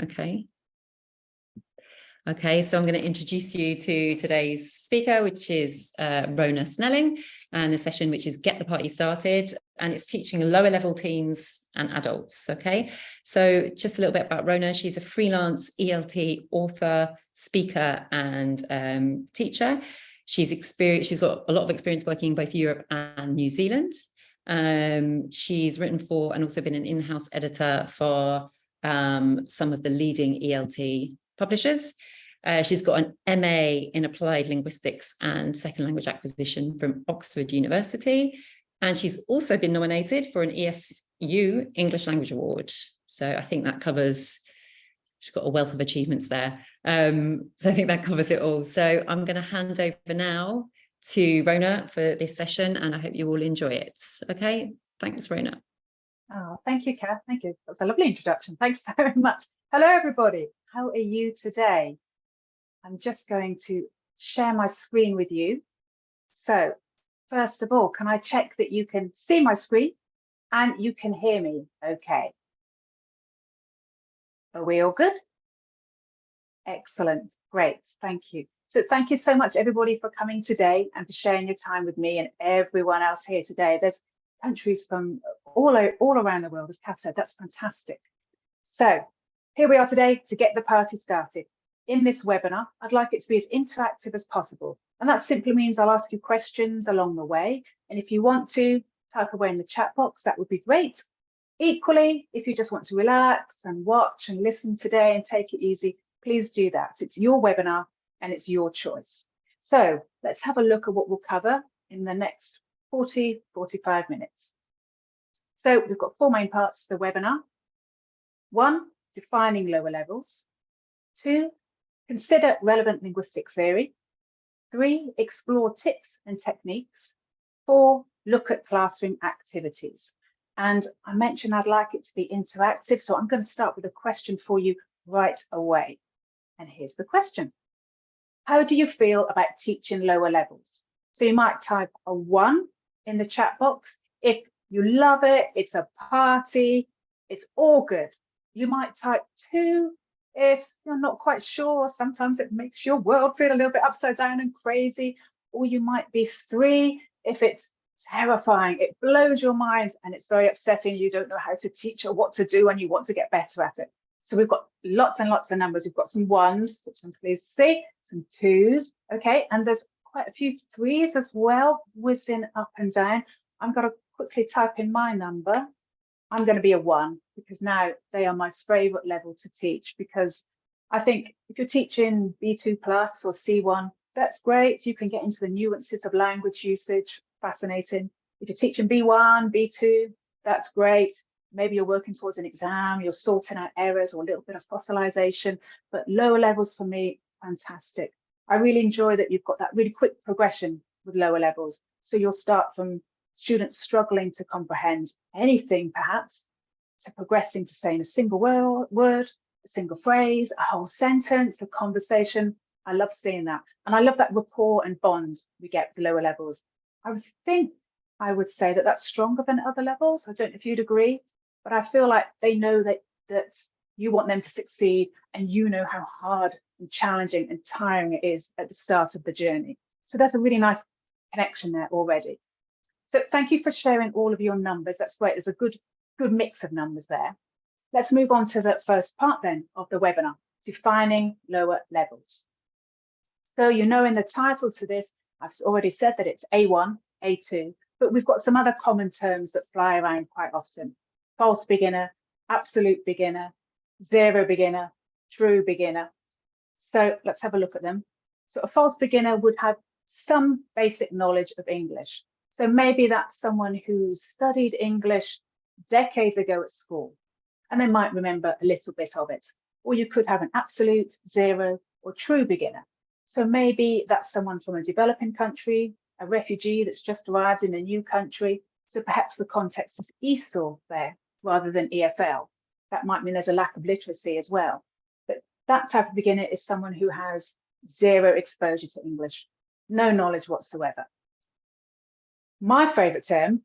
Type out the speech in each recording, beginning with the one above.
Okay. Okay, so I'm going to introduce you to today's speaker, which is Rhona Snelling, and the session which is Get the Party Started, and it's teaching lower level teens and adults. Okay, so just a little bit about Rhona. She's a freelance ELT author, speaker, and teacher. She's got a lot of experience working in both Europe and New Zealand. She's written for and also been an in-house editor for some of the leading ELT publishers. She's got an MA in Applied Linguistics and Second Language Acquisition from Oxford University. And she's also been nominated for an ESU English Language Award. So I think that covers, she's got a wealth of achievements there. So I think that covers it all. So I'm going to hand over now to Rhona for this session, and I hope you all enjoy it. Okay, thanks, Rhona. Oh, thank you, Kath. Thank you. That's a lovely introduction. Thanks very much. Hello, everybody. How are you today? I'm just going to share my screen with you. So first of all, can I check that you can see my screen and you can hear me okay? Are we all good? Excellent. Great. Thank you. So thank you so much, everybody, for coming today and for sharing your time with me and everyone else here today. There's countries from all around the world, as Kath said. That's fantastic. So here we are today to get the party started. In this webinar, I'd like it to be as interactive as possible. And that simply means I'll ask you questions along the way. And if you want to type away in the chat box, that would be great. Equally, if you just want to relax and watch and listen today and take it easy, please do that. It's your webinar and it's your choice. So let's have a look at what we'll cover in the next 45 minutes. So we've got 4 main parts to the webinar. 1, defining lower levels. 2, consider relevant linguistic theory. 3, explore tips and techniques. 4, look at classroom activities. And I mentioned I'd like it to be interactive, so I'm going to start with a question for you right away. And here's the question. How do you feel about teaching lower levels? So you might type a 1 in the chat box. If you love it, it's a party, it's all good. You might type 2 if you're not quite sure. Sometimes it makes your world feel a little bit upside down and crazy. Or you might be 3 if it's terrifying, it blows your mind and it's very upsetting. You don't know how to teach or what to do and you want to get better at it. So we've got lots and lots of numbers. We've got some 1s, which I'm pleased to see, some 2s, okay, and there's quite a few 3s as well, whizzing up and down. I'm going to quickly type in my number. I'm going to be a 1 because now they are my favorite level to teach, because I think if you're teaching B2 plus or C1, that's great. You can get into the nuances of language usage, fascinating. If you're teaching B1, B2, that's great. Maybe you're working towards an exam, you're sorting out errors or a little bit of fossilization, but lower levels for me, fantastic. I really enjoy that you've got that really quick progression with lower levels. So you'll start from students struggling to comprehend anything, perhaps, to progressing to saying a single word, a single phrase, a whole sentence, a conversation. I love seeing that. And I love that rapport and bond we get with the lower levels. I think I would say that that's stronger than other levels. I don't know if you'd agree, but I feel like they know that you want them to succeed and you know how hard and challenging and tiring it is at the start of the journey. So there's a really nice connection there already. So thank you for sharing all of your numbers. That's great. There's a good mix of numbers there. Let's move on to the first part then of the webinar, defining lower levels. So you know in the title to this, I've already said that it's A1, A2, but we've got some other common terms that fly around quite often. False beginner, absolute beginner, zero beginner, true beginner. So let's have a look at them. So a false beginner would have some basic knowledge of English. So maybe that's someone who studied English decades ago at school, and they might remember a little bit of it. Or you could have an absolute, zero, or true beginner. So maybe that's someone from a developing country, a refugee that's just arrived in a new country. So perhaps the context is ESOL there rather than EFL. That might mean there's a lack of literacy as well. But that type of beginner is someone who has zero exposure to English, no knowledge whatsoever. My favorite term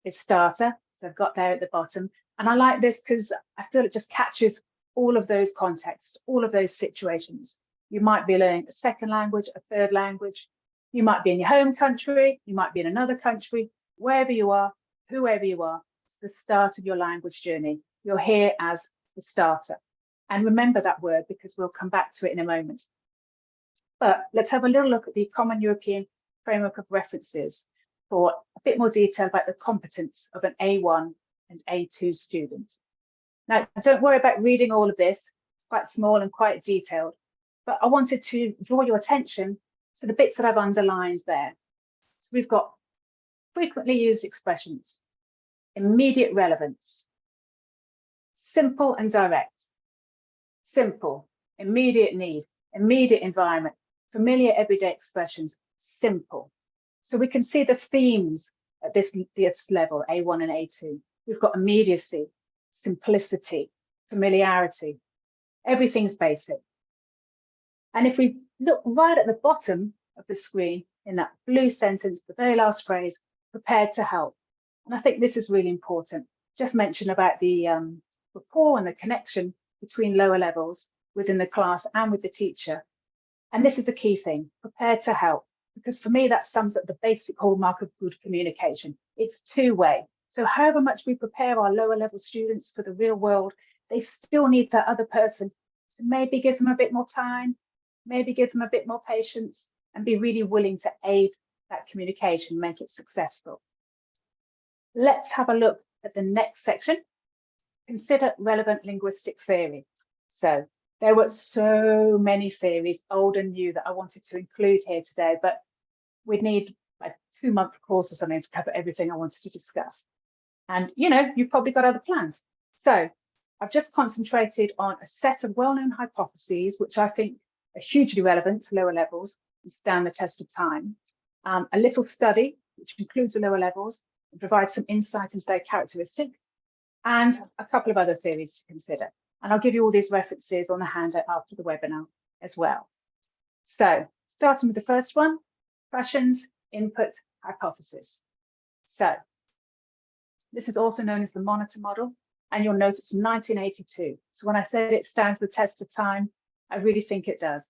is starter. So I've got there at the bottom. And I like this because I feel it just catches all of those contexts, all of those situations. You might be learning a second language, a third language. You might be in your home country, you might be in another country, wherever you are, whoever you are, it's the start of your language journey. You're here as the starter. And remember that word because we'll come back to it in a moment. But let's have a little look at the Common European Framework of References for a bit more detail about the competence of an A1 and A2 student. Now, don't worry about reading all of this. It's quite small and quite detailed, but I wanted to draw your attention to the bits that I've underlined there. So we've got frequently used expressions, immediate relevance, simple and direct, simple, immediate need, immediate environment, familiar everyday expressions, simple. So we can see the themes at this level, A1 and A2. We've got immediacy, simplicity, familiarity. Everything's basic. And if we look right at the bottom of the screen in that blue sentence, the very last phrase, prepared to help. And I think this is really important. Just mention about the rapport and the connection between lower levels within the class and with the teacher. And this is the key thing, prepared to help. Because for me, that sums up the basic hallmark of good communication. It's two-way. So however much we prepare our lower level students for the real world, they still need that other person to maybe give them a bit more time, maybe give them a bit more patience, and be really willing to aid that communication, make it successful. Let's have a look at the next section. Consider relevant linguistic theory. So there were so many theories, old and new, that I wanted to include here today, but we'd need a 2-month course or something to cover everything I wanted to discuss. And, you know, you've probably got other plans. So I've just concentrated on a set of well-known hypotheses, which I think are hugely relevant to lower levels and stand the test of time. A little study, which includes the lower levels and provides some insight into their characteristic, and a couple of other theories to consider. And I'll give you all these references on the handout after the webinar as well. So starting with the first one, Prussian's input hypothesis. So this is also known as the monitor model, and you'll notice from 1982. So when I said it stands the test of time, I really think it does.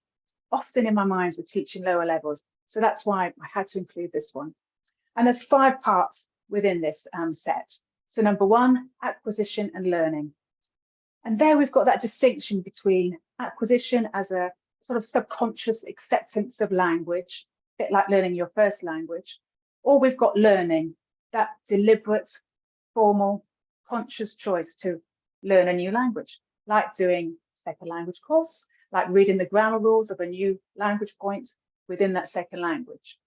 Often in my mind with teaching lower levels. So that's why I had to include this one. And there's 5 parts within this set. So number 1, acquisition and learning. And there we've got that distinction between acquisition as a sort of subconscious acceptance of language, a bit like learning your first language, or we've got learning, that deliberate, formal, conscious choice to learn a new language, like doing a second language course, like reading the grammar rules of a new language point within that second language.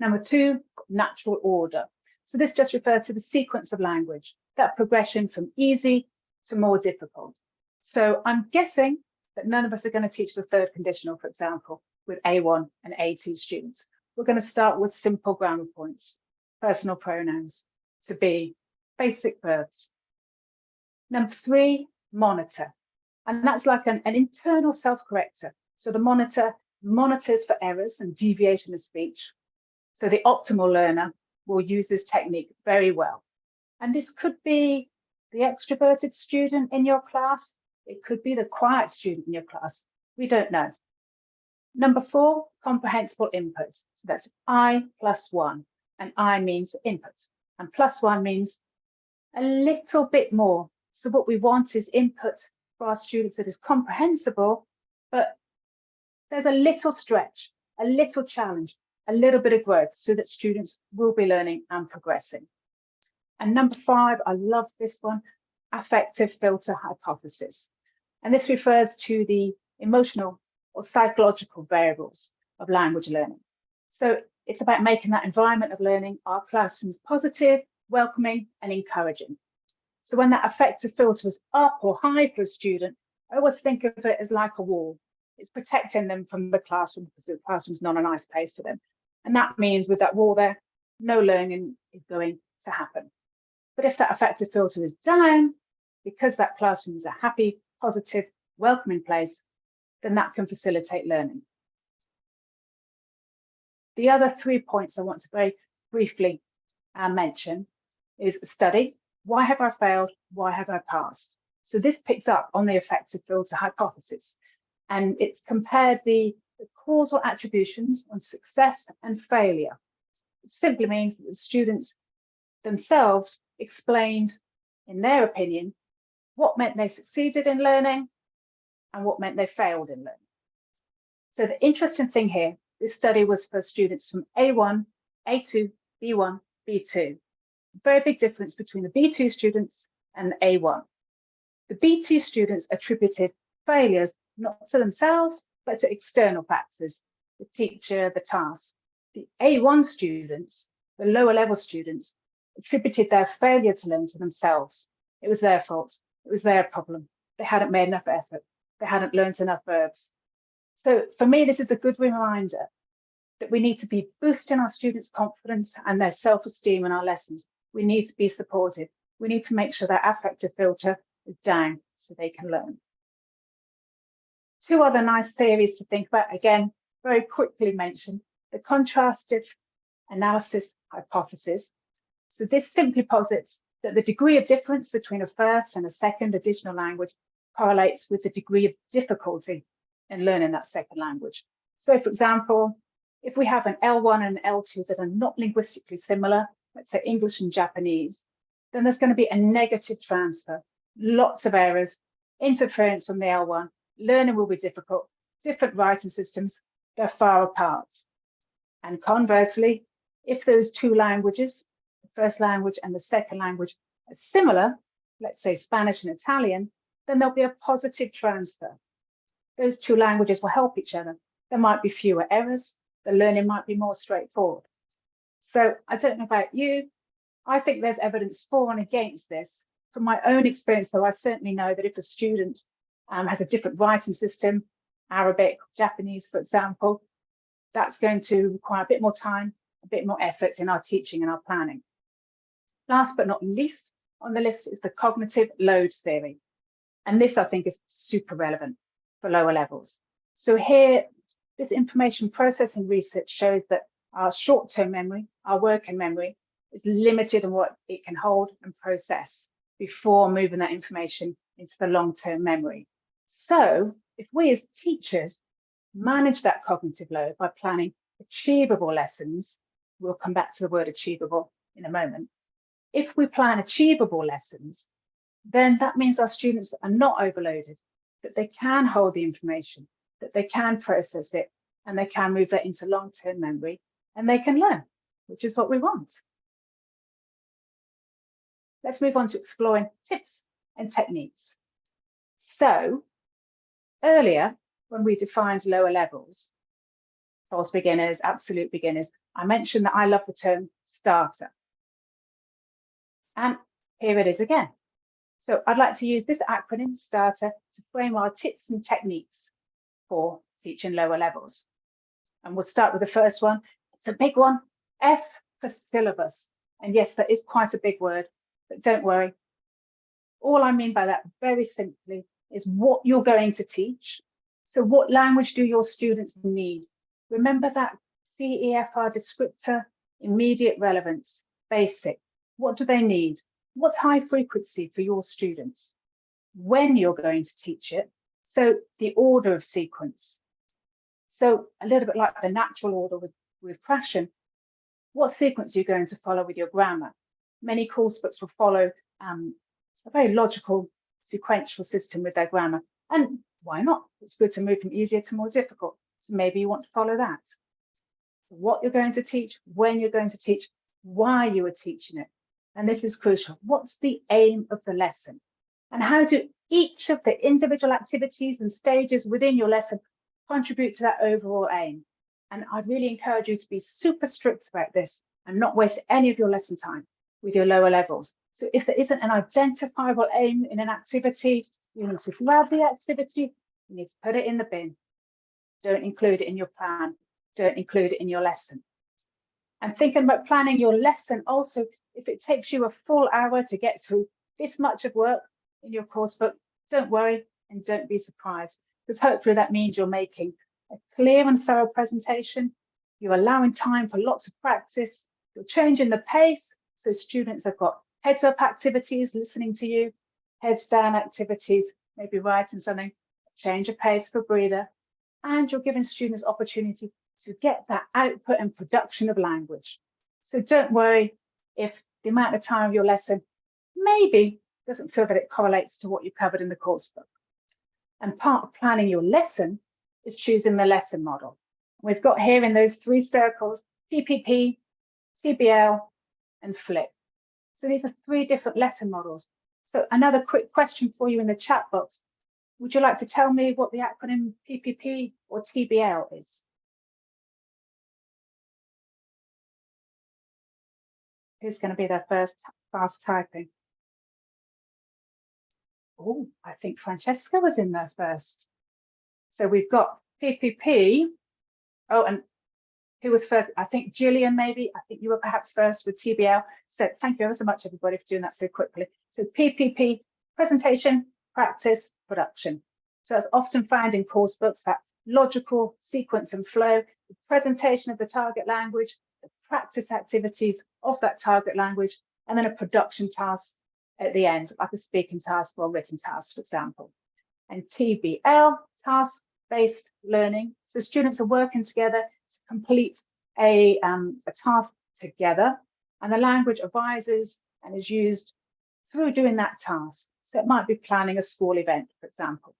Number 2, natural order. So this just refers to the sequence of language, that progression from easy to more difficult. So I'm guessing that none of us are going to teach the third conditional, for example, with A1 and A2 students. We're going to start with simple grammar points, personal pronouns, to be, basic verbs. Number 3, monitor. And that's like an internal self-corrector. So the monitor monitors for errors and deviation of speech. So the optimal learner will use this technique very well. And this could be the extroverted student in your class. It could be the quiet student in your class. We don't know. Number 4, comprehensible input. So that's I plus 1. And I means input. And plus 1 means a little bit more. So what we want is input for our students that is comprehensible, but there's a little stretch, a little challenge, a little bit of growth so that students will be learning and progressing. And number 5, I love this one, affective filter hypothesis. And this refers to the emotional or psychological variables of language learning. So it's about making that environment of learning, our classrooms, positive, welcoming, and encouraging. So when that affective filter is up or high for a student, I always think of it as like a wall. It's protecting them from the classroom because the classroom's not a nice place for them. And that means with that wall there, no learning is going to happen. But if that affective filter is down, because that classroom is a happy, positive, welcoming place, then that can facilitate learning. The other 3 points I want to very briefly mention is study. Why have I failed? Why have I passed? So this picks up on the effective filter hypothesis, and it's compared the causal attributions on success and failure. It simply means that the students themselves explained, in their opinion, what meant they succeeded in learning and what meant they failed in learning. So the interesting thing here, this study was for students from A1, A2, B1, B2. Very big difference between the B2 students and the A1. The B2 students attributed failures not to themselves, but to external factors, the teacher, the task. The A1 students, the lower level students, attributed their failure to learn to themselves. It was their fault. It was their problem. They hadn't made enough effort. They hadn't learned enough verbs. So for me, this is a good reminder that we need to be boosting our students' confidence and their self-esteem in our lessons. We need to be supportive. We need to make sure that affective filter is down so they can learn. Two other nice theories to think about, again, very quickly mentioned, the contrastive analysis hypothesis. So this simply posits that the degree of difference between a first and a second additional language correlates with the degree of difficulty in learning that second language. So for example, if we have an L1 and an L2 that are not linguistically similar, let's say English and Japanese, then there's going to be a negative transfer, lots of errors, interference from the L1, learning will be difficult, different writing systems, they're far apart. And conversely, if those two languages, the first language and the second language, are similar, let's say Spanish and Italian, then there'll be a positive transfer. Those two languages will help each other. There might be fewer errors, the learning might be more straightforward. So I don't know about you, I think there's evidence for and against this. From my own experience, though, I certainly know that if a student has a different writing system, Arabic, Japanese, for example, that's going to require a bit more time, a bit more effort in our teaching and our planning. Last but not least on the list is the cognitive load theory. And this, I think, is super relevant for lower levels. So here, this information processing research shows that our short-term memory, our working memory, is limited in what it can hold and process before moving that information into the long-term memory. So if we as teachers manage that cognitive load by planning achievable lessons, we'll come back to the word achievable in a moment. If we plan achievable lessons, then that means our students are not overloaded, that they can hold the information, that they can process it, and they can move that into long-term memory, and they can learn, which is what we want. Let's move on to exploring tips and techniques. So earlier, when we defined lower levels, false beginners, absolute beginners, I mentioned that I love the term starter. And here it is again. So I'd like to use this acronym, STARTER, to frame our tips and techniques for teaching lower levels. And we'll start with the first one. It's a big one, S for syllabus. And yes, that is quite a big word, but don't worry. All I mean by that very simply is what you're going to teach. So what language do your students need? Remember that CEFR descriptor, immediate relevance, basic. What do they need? What's high frequency for your students? When you're going to teach it, so the order of sequence. So a little bit like the natural order with Prashan, what sequence are you going to follow with your grammar? Many course books will follow a very logical sequential system with their grammar. And why not? It's good to move from easier to more difficult. So maybe you want to follow that. What you're going to teach, when you're going to teach, why you are teaching it. And this is crucial. What's the aim of the lesson? And how do each of the individual activities and stages within your lesson contribute to that overall aim? And I'd really encourage you to be super strict about this and not waste any of your lesson time with your lower levels. So if there isn't an identifiable aim in an activity, you need to grab the activity, you need to put it in the bin. Don't include it in your plan. Don't include it in your lesson. And thinking about planning your lesson also, if it takes you a full hour to get through this much of work in your course book, don't worry and don't be surprised, because hopefully that means you're making a clear and thorough presentation, you're allowing time for lots of practice, you're changing the pace so students have got heads up activities listening to you, heads down activities, maybe writing something, change of pace for breather, and you're giving students opportunity to get that output and production of language. So don't worry if the amount of time of your lesson maybe doesn't feel that it correlates to what you covered in the course book. And part of planning your lesson is choosing the lesson model. We've got here in those 3 circles, PPP, TBL, and FLIP. So these are 3 different lesson models. So another quick question for you in the chat box. Would you like to tell me what the acronym PPP or TBL is? Who's going to be their first fast typing? Oh, I think Francesca was in there first. So we've got PPP. Oh, and who was first? I think Gillian, maybe. I think you were perhaps first with TBL. So thank you ever so much, everybody, for doing that so quickly. So PPP, presentation, practice, production. So that's often found in course books, that logical sequence and flow, the presentation of the target language, the practice activities of that target language, and then a production task at the end, like a speaking task or a written task, for example. And TBL, task-based learning. So students are working together to complete a task together, and the language arises and is used through doing that task. So it might be planning a school event, for example.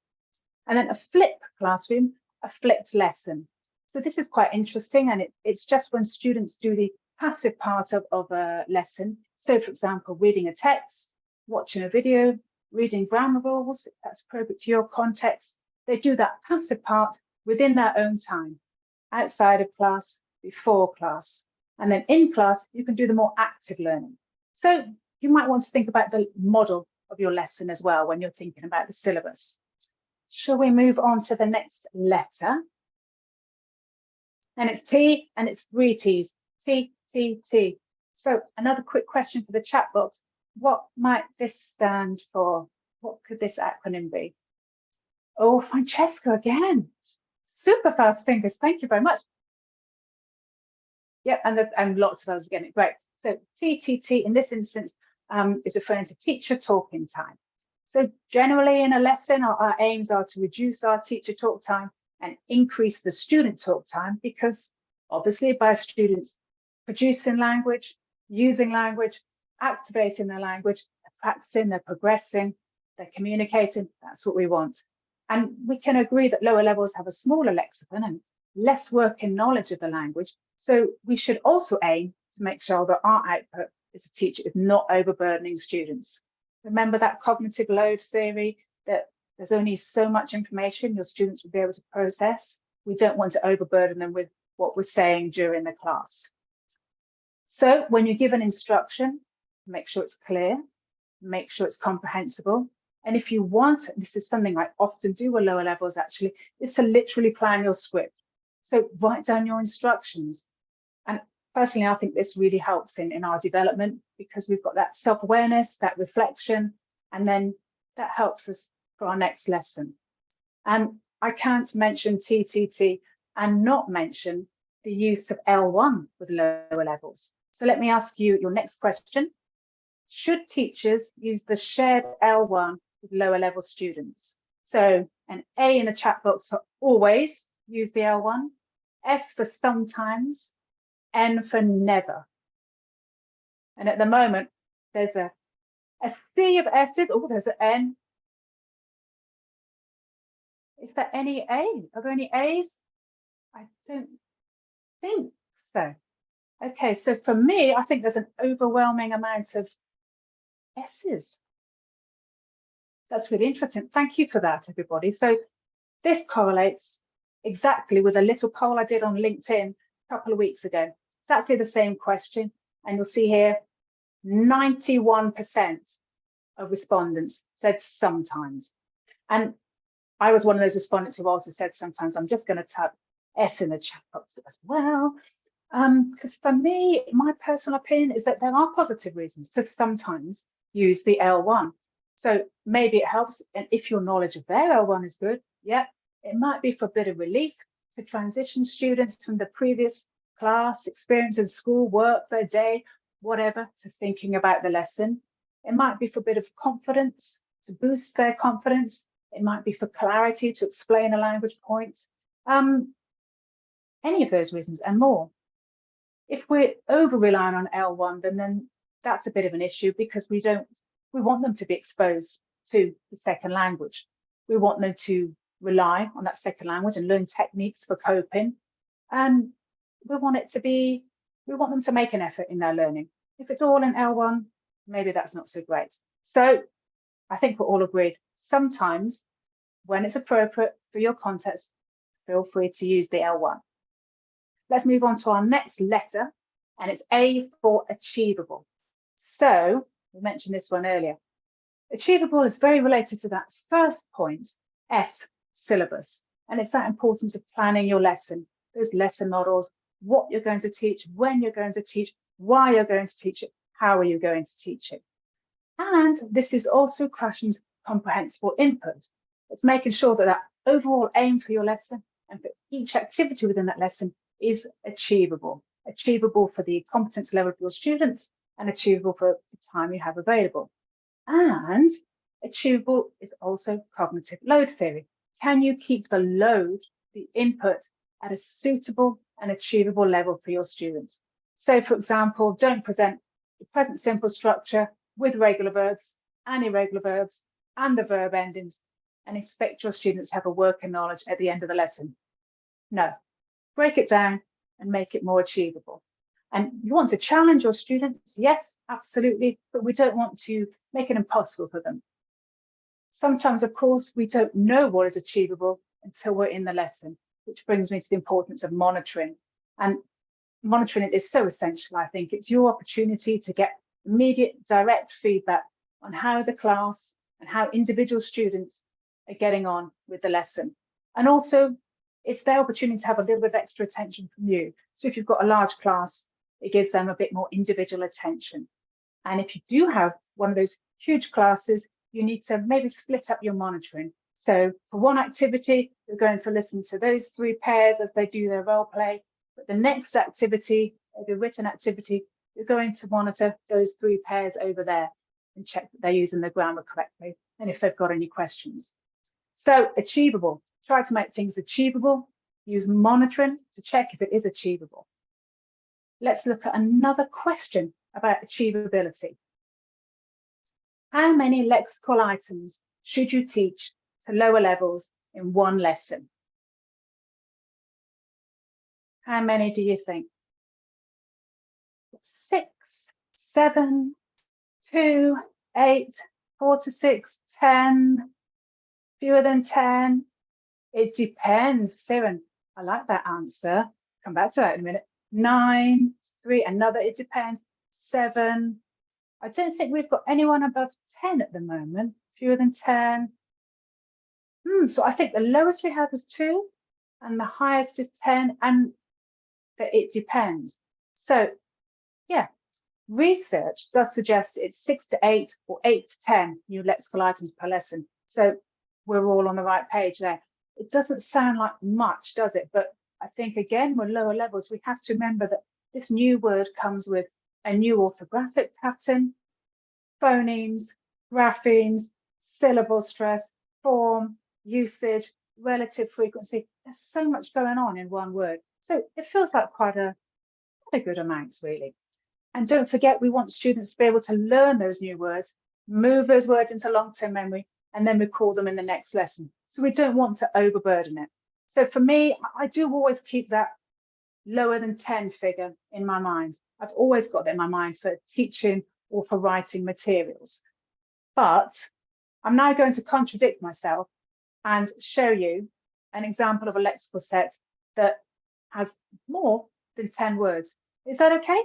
And then a flip classroom, a flipped lesson. So this is quite interesting, and it's just when students do the passive part of a lesson. So for example, reading a text, watching a video, reading grammar rules, if that's appropriate to your context. They do that passive part within their own time, outside of class, before class. And then in class, you can do the more active learning. So you might want to think about the model of your lesson as well when you're thinking about the syllabus. Shall we move on to the next letter? And it's T, and it's 3 T's. T, T, T. So another quick question for the chat box. What might this stand for? What could this acronym be? Oh, Francesca again. Super fast fingers. Thank you very much. Yep, and lots of others getting it. Great. So TTT in this instance is referring to teacher talking time. So generally in a lesson, our aims are to reduce our teacher talk time and increase the student talk time, because obviously by students producing language, using language, activating their language, they're practicing, they're progressing, they're communicating, that's what we want. And we can agree that lower levels have a smaller lexicon and less working knowledge of the language. So we should also aim to make sure that our output as a teacher is not overburdening students. Remember that cognitive load theory, that there's only so much information your students will be able to process. We don't want to overburden them with what we're saying during the class. So when you give an instruction, make sure it's clear, make sure it's comprehensible. And if you want, this is something I often do with lower levels actually, is to literally plan your script. So write down your instructions. And personally, I think this really helps in our development, because we've got that self-awareness, that reflection, and then that helps us for our next lesson. And I can't mention TTT and not mention the use of L1 with lower levels. So let me ask you your next question. Should teachers use the shared L1 with lower level students? So an A in the chat box for always use the L1, S for sometimes, N for never. And at the moment, there's a sea of S's. Oh, there's an N. Is there any A? Are there any A's? I don't think so. Okay, so for me, I think there's an overwhelming amount of S's. That's really interesting. Thank you for that, everybody. So this correlates exactly with a little poll I did on LinkedIn a couple of weeks ago. Exactly the same question. And you'll see here, 91% of respondents said sometimes. And I was one of those respondents who also said sometimes. I'm just going to type S in the chat box as well. Because for me, my personal opinion is that there are positive reasons to sometimes use the L1. So maybe it helps, and if your knowledge of their L1 is good, yeah, it might be for a bit of relief to transition students from the previous class, experience in school, work, their day, whatever, to thinking about the lesson. It might be for a bit of confidence to boost their confidence. It might be for clarity, to explain a language point. Any of those reasons and more. If we're over-relying on L1, then that's a bit of an issue, because we want them to be exposed to the second language. We want them to rely on that second language and learn techniques for coping. And we want them to make an effort in their learning. If it's all in L1, maybe that's not so great. So I think we're all agreed. Sometimes when it's appropriate for your context, feel free to use the L1. Let's move on to our next letter, and it's A for achievable. So we mentioned this one earlier. Achievable is very related to that first point, S, syllabus. And it's that importance of planning your lesson, those lesson models, what you're going to teach, when you're going to teach, why you're going to teach it, how are you going to teach it. And this is also classroom's comprehensible input. It's making sure that that overall aim for your lesson and for each activity within that lesson is achievable for the competence level of your students and achievable for the time you have available. And achievable is also cognitive load theory. Can you keep the load, the input, at a suitable and achievable level for your students? So, for example, don't present the present simple structure with regular verbs and irregular verbs and the verb endings and expect your students to have a working knowledge at the end of the lesson. No, break it down and make it more achievable. And you want to challenge your students, yes, absolutely, but we don't want to make it impossible for them. Sometimes, of course, we don't know what is achievable until we're in the lesson, which brings me to the importance of monitoring. And monitoring it is so essential, I think. It's your opportunity to get immediate, direct feedback on how the class and how individual students are getting on with the lesson. And also, it's their opportunity to have a little bit of extra attention from you. So if you've got a large class, it gives them a bit more individual attention. And if you do have one of those huge classes, you need to maybe split up your monitoring. So for one activity, you're going to listen to those 3 pairs as they do their role play. But the next activity, the written activity, you're going to monitor those 3 pairs over there and check that they're using the grammar correctly and if they've got any questions. So achievable, try to make things achievable. Use monitoring to check if it is achievable. Let's look at another question about achievability. How many lexical items should you teach to lower levels in one lesson? How many do you think? 6, 7, 2, 8, 4 to 6, 10, fewer than 10. It depends, Siren. I like that answer. Come back to that in a minute. 9, 3, another, it depends. 7. I don't think we've got anyone above 10 at the moment, fewer than 10. So I think the lowest we have is 2 and the highest is 10, and that it depends. So yeah, research does suggest it's 6 to 8 or 8 to 10 new lexical items per lesson. So we're all on the right page there. It doesn't sound like much, does it? But I think, again, we're lower levels. We have to remember that this new word comes with a new orthographic pattern, phonemes, graphemes, syllable stress, form, usage, relative frequency. There's so much going on in one word. So it feels like quite a good amount, really. And don't forget, we want students to be able to learn those new words, move those words into long-term memory, and then recall them in the next lesson. So we don't want to overburden it. So for me, I do always keep that lower than 10 figure in my mind. I've always got that in my mind for teaching or for writing materials. But I'm now going to contradict myself and show you an example of a lexical set that has more than 10 words. Is that okay?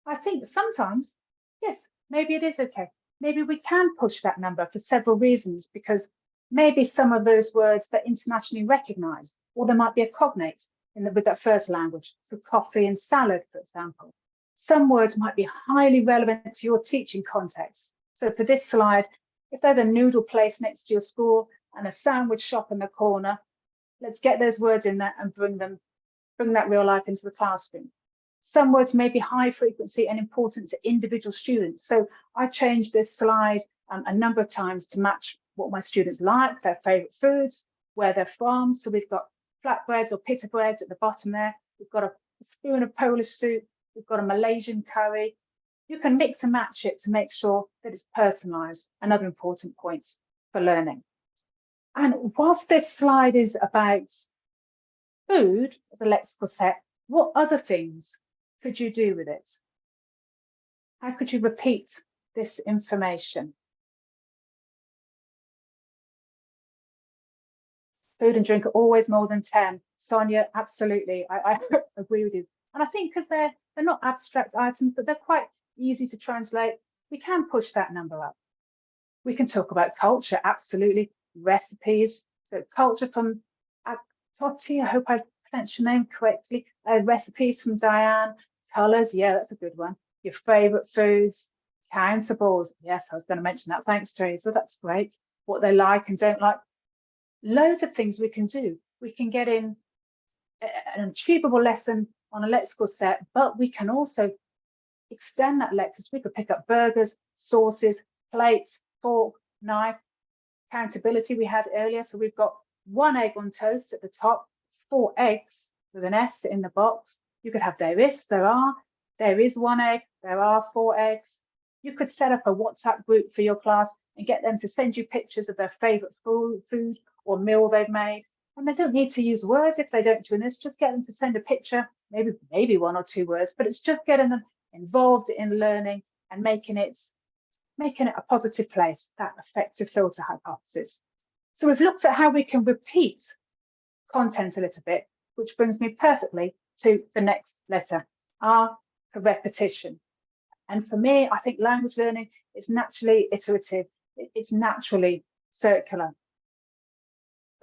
I think sometimes, yes, maybe it is okay. Maybe we can push that number for several reasons, because maybe some of those words that are internationally recognized, or there might be a cognate with that first language, so coffee and salad, for example. Some words might be highly relevant to your teaching context. So for this slide, if there's a noodle place next to your school and a sandwich shop in the corner, let's get those words in there and bring that real life into the classroom. Some words may be high frequency and important to individual students. So I changed this slide a number of times to match what my students like, their favourite foods, where they're from. So we've got flatbreads or pita breads at the bottom there. We've got a spoon of Polish soup. We've got a Malaysian curry. You can mix and match it to make sure that it's personalised. Another important point for learning. And whilst this slide is about food as a lexical set, what other things could you do with it? How could you repeat this information? Food and drink are always more than 10. Sonia, absolutely, I agree with you. And I think because they're not abstract items, but they're quite easy to translate, we can push that number up. We can talk about culture, absolutely. Recipes, so culture from Totti, I hope I pronounced your name correctly. Recipes from Diane. Colours, yeah, that's a good one. Your favourite foods, countables. Yes, I was going to mention that. Thanks, Teresa. That's great. What they like and don't like. Loads of things we can do. We can get in an achievable lesson on a lexical set, but we can also extend that lexicon. We could pick up burgers, sauces, plates, fork, knife, accountability we had earlier. So we've got 1 egg on toast at the top, 4 eggs with an S in the box. You could have there is 1 egg, there are 4 eggs. You could set up a WhatsApp group for your class and get them to send you pictures of their favourite food or meal they've made. And they don't need to use words if they don't do this, just get them to send a picture, maybe 1 or 2 words, but it's just getting them involved in learning and making it a positive place, that effective filter hypothesis. So we've looked at how we can repeat content a little bit, which brings me perfectly to the next letter, R for repetition. And for me, I think language learning is naturally iterative. It's naturally circular.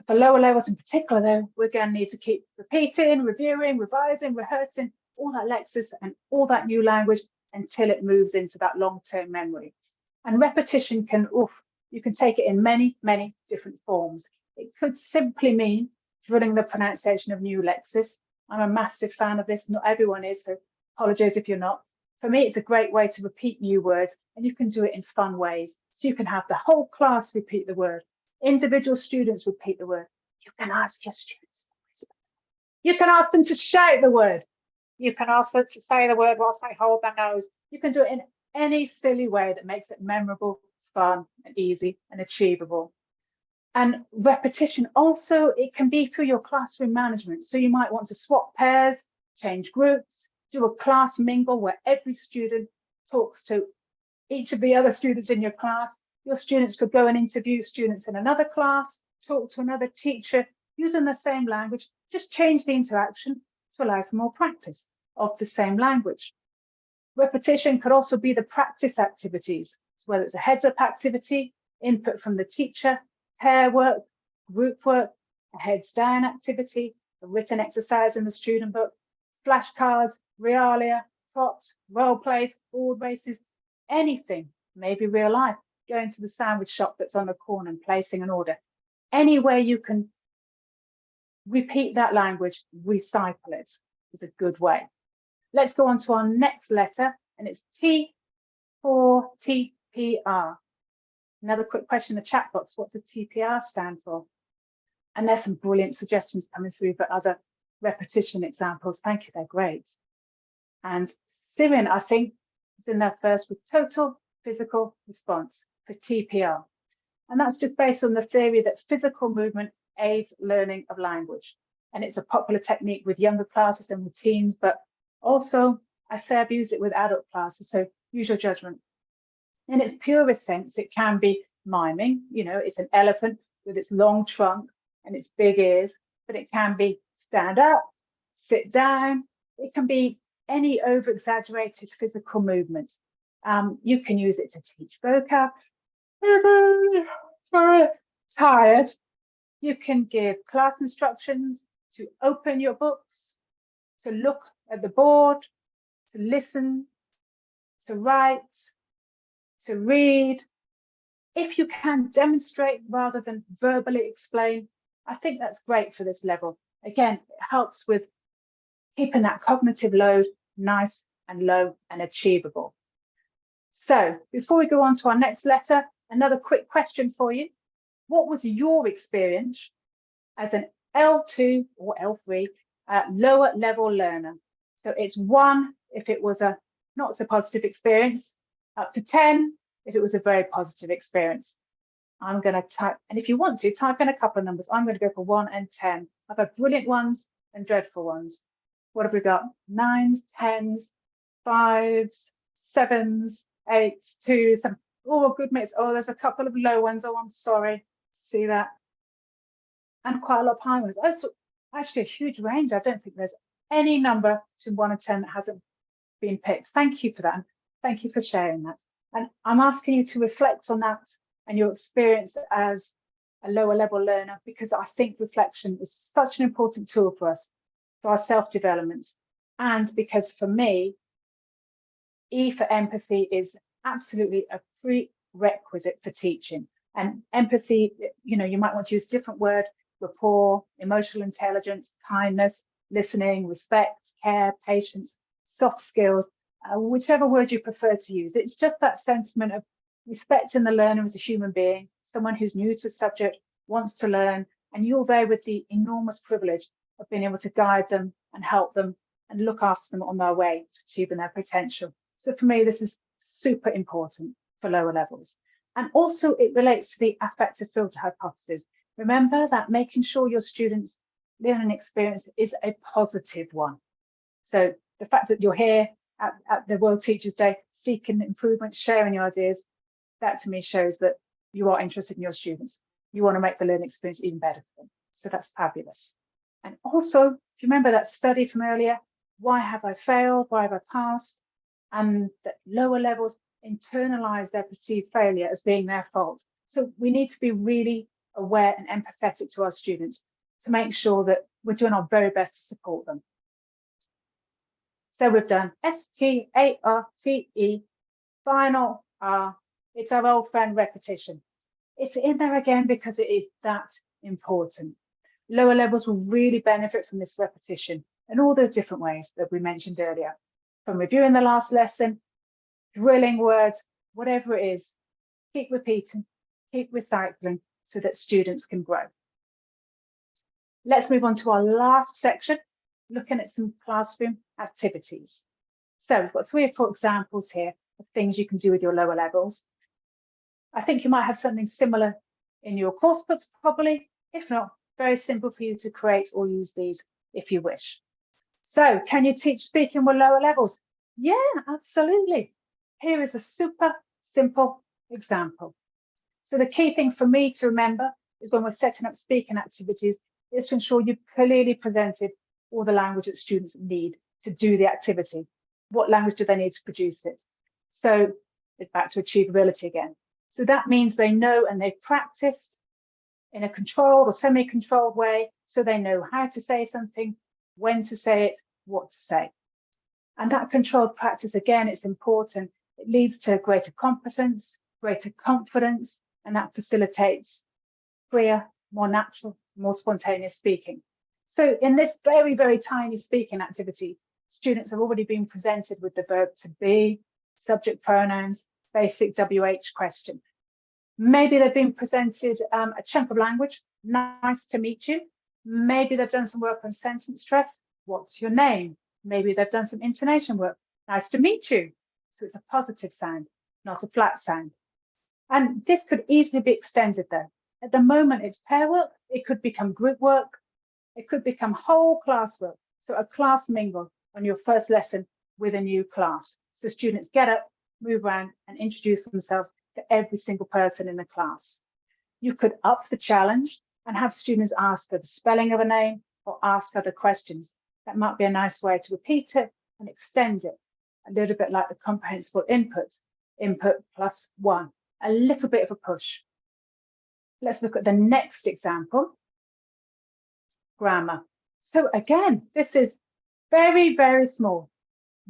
For lower levels in particular, though, we're going to need to keep repeating, reviewing, revising, rehearsing, all that lexis and all that new language until it moves into that long-term memory. And repetition you can take it in many, many different forms. It could simply mean drilling the pronunciation of new lexis. I'm a massive fan of this. Not everyone is, so apologies if you're not. For me, it's a great way to repeat new words, and you can do it in fun ways. So you can have the whole class repeat the word. Individual students repeat the word. You can ask your students. You can ask them to shout the word. You can ask them to say the word whilst they hold their nose. You can do it in any silly way that makes it memorable, fun, and easy and achievable. And repetition also, it can be through your classroom management. So you might want to swap pairs, change groups, do a class mingle where every student talks to each of the other students in your class. Your students could go and interview students in another class, talk to another teacher, using the same language, just change the interaction to allow for more practice of the same language. Repetition could also be the practice activities, whether it's a heads-up activity, input from the teacher, pair work, group work, a heads-down activity, a written exercise in the student book, flashcards, realia, props, role plays, board races, anything, maybe real life, going to the sandwich shop that's on the corner and placing an order. Any way you can repeat that language, recycle it is a good way. Let's go on to our next letter, and it's T for TPR. Another quick question in the chat box, what does TPR stand for? And there's some brilliant suggestions coming through for other repetition examples. Thank you, they're great. And Sirin, I think, is in there first with total physical response for TPR. And that's just based on the theory that physical movement aids learning of language. And it's a popular technique with younger classes and with teens, but also, I say I've used it with adult classes, so use your judgment. In its purest sense, it can be miming. You know, it's an elephant with its long trunk and its big ears, but it can be stand up, sit down. It can be any over-exaggerated physical movement. You can use it to teach vocab. Tired. You can give class instructions to open your books, to look at the board, to listen, to write, to read. If you can demonstrate rather than verbally explain, I think that's great for this level. Again, it helps with keeping that cognitive load nice and low and achievable. So before we go on to our next letter, Another quick question for you. What was your experience as an L2 or L3 lower level learner? So it's 1 if it was a not so positive experience, up to 10 if it was a very positive experience. I'm going to type, and if you want to, type in a couple of numbers. I'm going to go for 1 and 10. I've had brilliant ones and dreadful ones. What have we got? 9s, 10s, 5s, 7s, 8s, 2s, 7. Oh, good mix. Oh, there's a couple of low ones. Oh, I'm sorry. See that? And quite a lot of high ones. That's actually a huge range. I don't think there's any number between 1 and 10 that hasn't been picked. Thank you for that. Thank you for sharing that. And I'm asking you to reflect on that and your experience as a lower level learner, because I think reflection is such an important tool for us, for our self-development. And because for me, E for empathy is absolutely a prerequisite for teaching. And empathy, you know, you might want to use a different word: rapport, emotional intelligence, kindness, listening, respect, care, patience, soft skills, whichever word you prefer to use. It's just that sentiment of respecting the learner as a human being, someone who's new to a subject, wants to learn, and you're there with the enormous privilege of being able to guide them and help them and look after them on their way to achieving their potential. So for me, this is super important for lower levels. And also it relates to the affective filter hypothesis. Remember that making sure your students' learning experience is a positive one. So the fact that you're here at the World Teachers' Day, seeking improvement, sharing your ideas, that to me shows that you are interested in your students. You want to make the learning experience even better for them. So that's fabulous. And also, if you remember that study from earlier, why have I failed? Why have I passed? And that lower levels internalize their perceived failure as being their fault. So we need to be really aware and empathetic to our students to make sure that we're doing our very best to support them. So we've done STARTE, final R. It's our old friend repetition. It's in there again because it is that important. Lower levels will really benefit from this repetition in all those different ways that we mentioned earlier, from reviewing the last lesson, drilling words, whatever it is, keep repeating, keep recycling so that students can grow. Let's move on to our last section, looking at some classroom activities. So we've got 3 or 4 examples here of things you can do with your lower levels. I think you might have something similar in your course books, probably. If not, very simple for you to create or use these if you wish. So can you teach speaking with lower levels? Yeah, absolutely. Here is a super simple example. So the key thing for me to remember is when we're setting up speaking activities is to ensure you've clearly presented all the language that students need to do the activity. What language do they need to produce it? So it's back to achievability again. So that means they know and they've practiced in a controlled or semi-controlled way, so they know how to say something, when to say it, what to say. And that controlled practice, again, it's important. It leads to greater competence, greater confidence, and that facilitates freer, more natural, more spontaneous speaking. So in this very, very tiny speaking activity, students have already been presented with the verb to be, subject pronouns, basic WH question. Maybe they've been presented a chunk of language, nice to meet you. Maybe they've done some work on sentence stress, what's your name? Maybe they've done some intonation work, nice to meet you. So it's a positive sound, not a flat sound. And this could easily be extended though. At the moment, it's pair work, it could become group work, it could become whole class work. So a class mingle on your first lesson with a new class. So students get up, move around and introduce themselves to every single person in the class. You could up the challenge and have students ask for the spelling of a name or ask other questions. That might be a nice way to repeat it and extend it, a little bit like the comprehensible input +1, a little bit of a push. Let's look at the next example, grammar. So again, this is very, very small,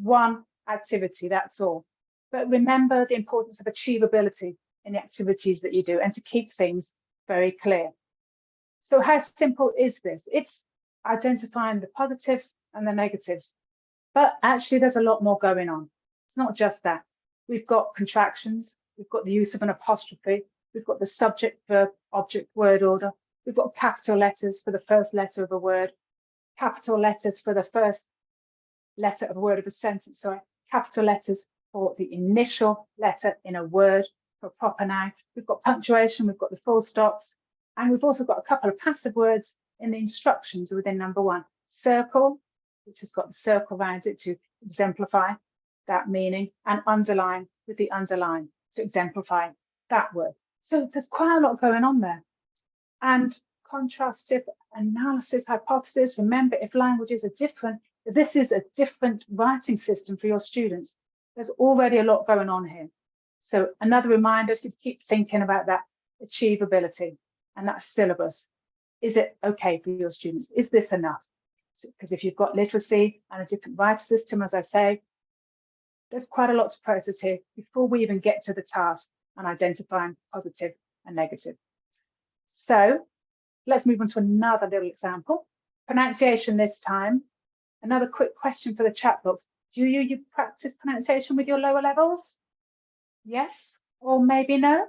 1 activity, that's all. But remember the importance of achievability in the activities that you do and to keep things very clear. So how simple is this? It's identifying the positives and the negatives, but actually there's a lot more going on. It's not just that. We've got contractions, we've got the use of an apostrophe, We've got the subject, verb, object, word order. We've got capital letters for the first letter of a word, capital letters for the first letter of a word of a sentence, sorry, capital letters for the initial letter in a word for a proper noun. We've got punctuation, we've got the full stops, and we've also got a couple of passive words in the instructions within number 1. Circle, which has got the circle around it to exemplify that meaning, and underline with the underline to exemplify that word. So there's quite a lot going on there. And contrastive analysis hypothesis, remember, if languages are different, this is a different writing system for your students. There's already a lot going on here. So another reminder to keep thinking about that achievability and that syllabus. Is it okay for your students? Is this enough? Because if you've got literacy and a different writing system, as I say, there's quite a lot to process here before we even get to the task and identifying positive and negative. So let's move on to another little example. Pronunciation this time. Another quick question for the chat box. Do you practice pronunciation with your lower levels? Yes, or maybe no?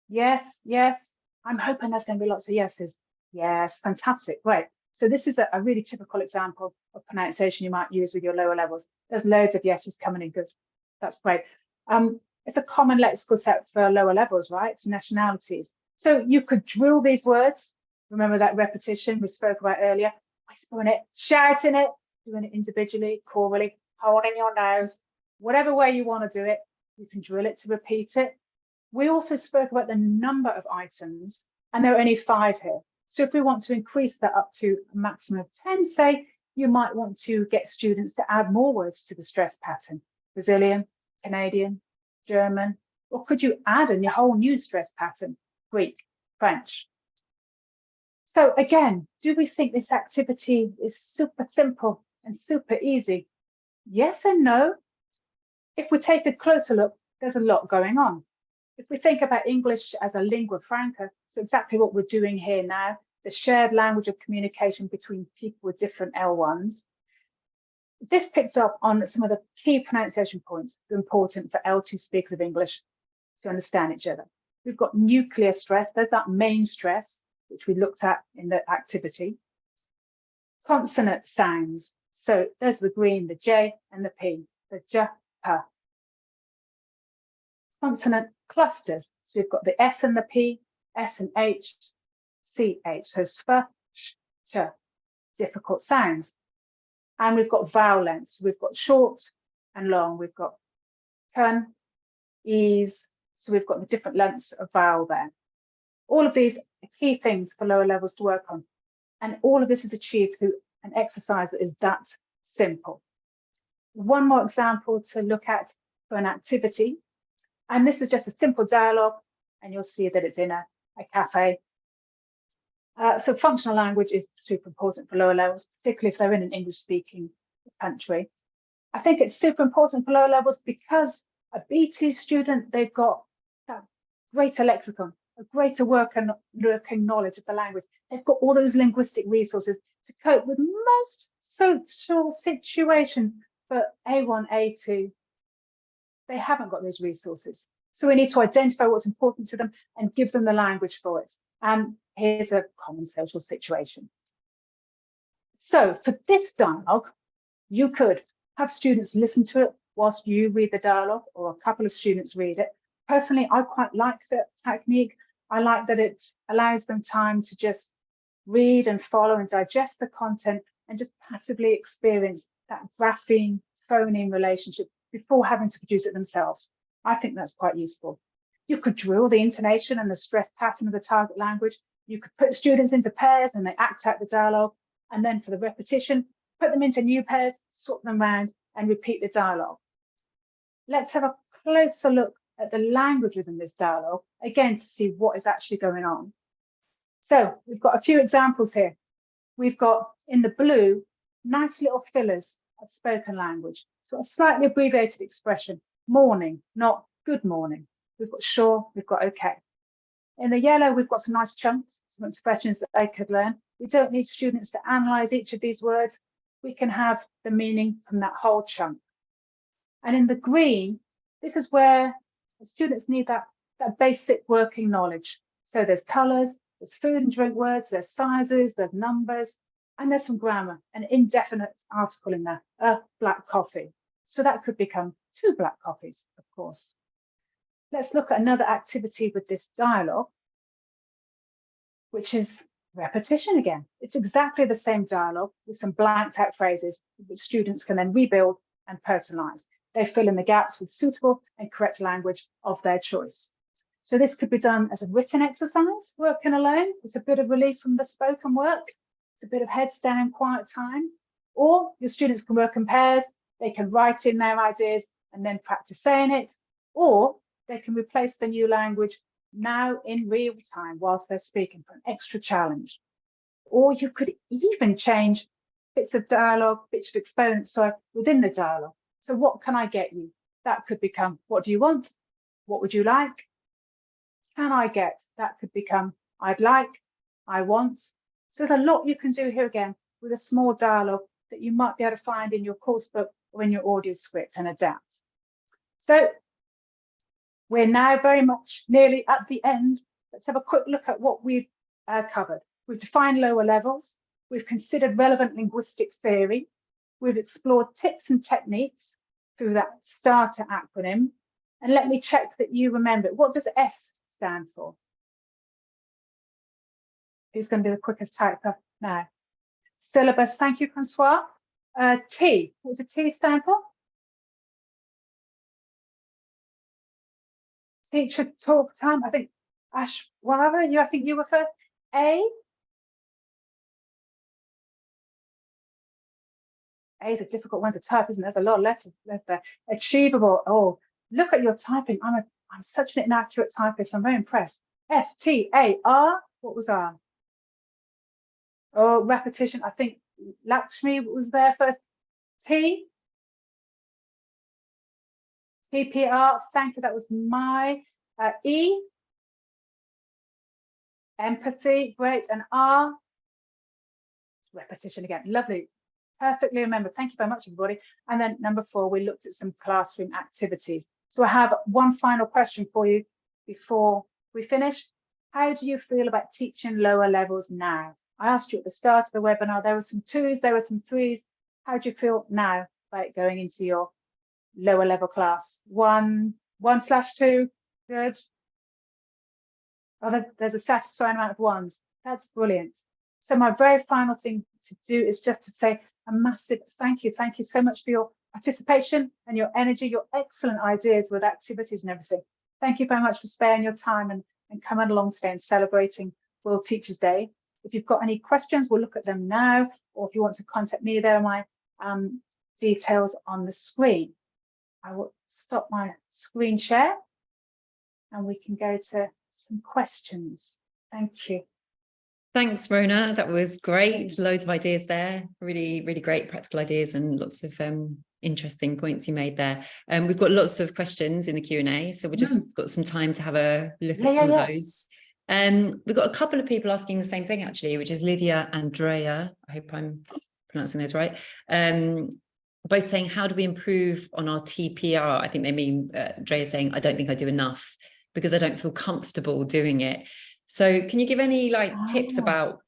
Yes, yes. I'm hoping there's going to be lots of yeses. Yes, fantastic, great. So this is a really typical example of pronunciation you might use with your lower levels. There's loads of yeses coming in, good. That's great. It's a common lexical set for lower levels, right? It's nationalities. So you could drill these words. Remember that repetition we spoke about earlier? Whispering it, shouting it, doing it individually, chorally, holding your nose, whatever way you want to do it, you can drill it to repeat it. We also spoke about the number of items, and there are only 5 here. So if we want to increase that up to a maximum of 10, say, you might want to get students to add more words to the stress pattern. Brazilian, Canadian, German, or could you add in your whole new stress pattern? Greek, French. So again, do we think this activity is super simple and super easy? Yes and no. If we take a closer look, there's a lot going on. If we think about English as a lingua franca, so exactly what we're doing here now, the shared language of communication between people with different L1s, this picks up on some of the key pronunciation points that are important for L2 speakers of English to understand each other. We've got nuclear stress, there's that main stress, which we looked at in the activity. Consonant sounds, so there's the green, the J and the P, the J, P. Consonant clusters, so we've got the S and the P, S and H, CH, so sp, sh, ch, difficult sounds. And we've got vowel lengths, we've got short and long, we've got turn, ease, so we've got the different lengths of vowel there. All of these are key things for lower levels to work on. And all of this is achieved through an exercise that is that simple. One more example to look at for an activity. And this is just a simple dialogue, and you'll see that it's in a cafe. So functional language is super important for lower levels, particularly if they're in an English-speaking country. I think it's super important for lower levels because a B2 student, they've got that greater lexicon, a greater working knowledge of the language. They've got all those linguistic resources to cope with most social situations. But A1, A2, they haven't got those resources. So we need to identify what's important to them and give them the language for it. And here's a common social situation. So for this dialogue, you could have students listen to it whilst you read the dialogue, or a couple of students read it. Personally, I quite like that technique. I like that it allows them time to just read and follow and digest the content and just passively experience that grapheme-phoneme relationship before having to produce it themselves. I think that's quite useful. You could drill the intonation and the stress pattern of the target language. You could put students into pairs and they act out the dialogue. And then for the repetition, put them into new pairs, swap them around and repeat the dialogue. Let's have a closer look at the language within this dialogue, again, to see what is actually going on. So we've got a few examples here. We've got in the blue, nice little fillers of spoken language. So a slightly abbreviated expression, morning, not good morning. We've got sure, we've got okay. In the yellow, we've got some nice chunks, some expressions that they could learn. We don't need students to analyze each of these words. We can have the meaning from that whole chunk. And in the green, This is where the students need that basic working knowledge. So there's colours, there's food and drink words, there's sizes, there's numbers, and there's some grammar, an indefinite article in there, a black coffee. So that could become 2 black coffees, of course. Let's look at another activity with this dialogue, which is repetition again. It's exactly the same dialogue with some blanked out phrases which students can then rebuild and personalise. They fill in the gaps with suitable and correct language of their choice. So this could be done as a written exercise, working alone. It's a bit of relief from the spoken work. It's a bit of heads down, quiet time. Or your students can work in pairs. They can write in their ideas and then practice saying it. Or they can replace the new language now in real time whilst they're speaking for an extra challenge. Or you could even change bits of dialogue, bits of exponents within the dialogue. So what can I get you? That could become, what do you want? What would you like? Can I get? That could become, I'd like, I want. So there's a lot you can do here again with a small dialogue that you might be able to find in your course book or in your audio script and adapt. So we're now very much nearly at the end. Let's have a quick look at what we've covered. We've defined lower levels. We've considered relevant linguistic theory. We've explored tips and techniques through that STARTER acronym. And let me check that you remember it. What does S stand for? Who's going to be the quickest typer now? Syllabus. Thank you, Francois. T. What does T stand for? Teacher talk time. I think Ash, whatever. I think you were first. A. A is a difficult one to type, isn't it? There's a lot of letters there. Achievable. Oh, look at your typing. I'm such an inaccurate typist. I'm very impressed. S, T, A, R. What was R? Oh, repetition. I think Lakshmi was there first. T. TPR. Thank you. That was my E. Empathy. Great. And R. Repetition again. Lovely. Perfectly remembered. Thank you very much, everybody. And then number 4, we looked at some classroom activities. So I have one final question for you before we finish. How do you feel about teaching lower levels now? I asked you at the start of the webinar, there were some 2s, there were some 3s. How do you feel now about going into your lower level class? 1/2, good. Oh, there's a satisfying amount of 1s. That's brilliant. So my very final thing to do is just to say a massive thank you. Thank you so much for your participation and your energy, your excellent ideas with activities and everything. Thank you very much for sparing your time and coming along today and celebrating World Teachers' Day. If you've got any questions, we'll look at them now, or if you want to contact me, there are my details on the screen. I will stop my screen share and we can go to some questions. Thank you. Thanks, Rhona. That was great. Loads of ideas there. Really, really great practical ideas and lots of interesting points you made there. We've got lots of questions in the Q&A, so we've just got some time to have a look at some of those. We've got a couple of people asking the same thing, actually, which is Lydia and Andrea. I hope I'm pronouncing those right. Both saying, how do we improve on our TPR? I think they mean, Andrea saying, I don't think I do enough because I don't feel comfortable doing it. So can you give any tips about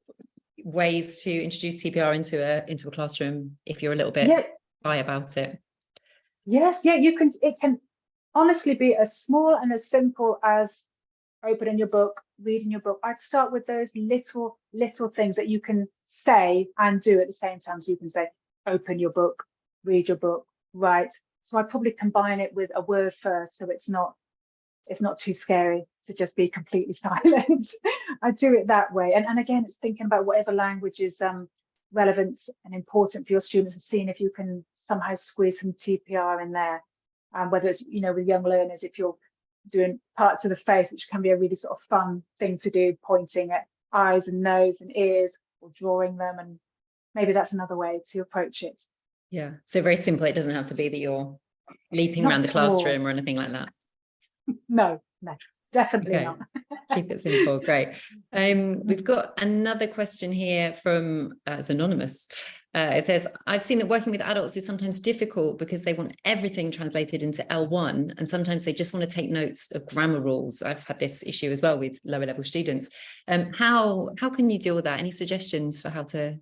ways to introduce TPR into a classroom if you're a little bit shy about it? Yes, you can. It can honestly be as small and as simple as opening your book, reading your book. I'd start with those little things that you can say and do at the same time. So you can say, open your book, read your book, write. So I'd probably combine it with a word first, so it's not too scary to just be completely silent. I do it that way. And again, it's thinking about whatever language is relevant and important for your students and seeing if you can somehow squeeze some TPR in there. Whether it's, with young learners, if you're doing parts of the face, which can be a really sort of fun thing to do, pointing at eyes and nose and ears or drawing them. And maybe that's another way to approach it. Yeah. So very simple. It doesn't have to be that you're leaping around the classroom or anything like that. No, definitely not. Keep it simple. Great. We've got another question here from it's anonymous. It says, I've seen that working with adults is sometimes difficult because they want everything translated into L1, and sometimes they just want to take notes of grammar rules. I've had this issue as well with lower level students. How can you deal with that? Any suggestions for how to help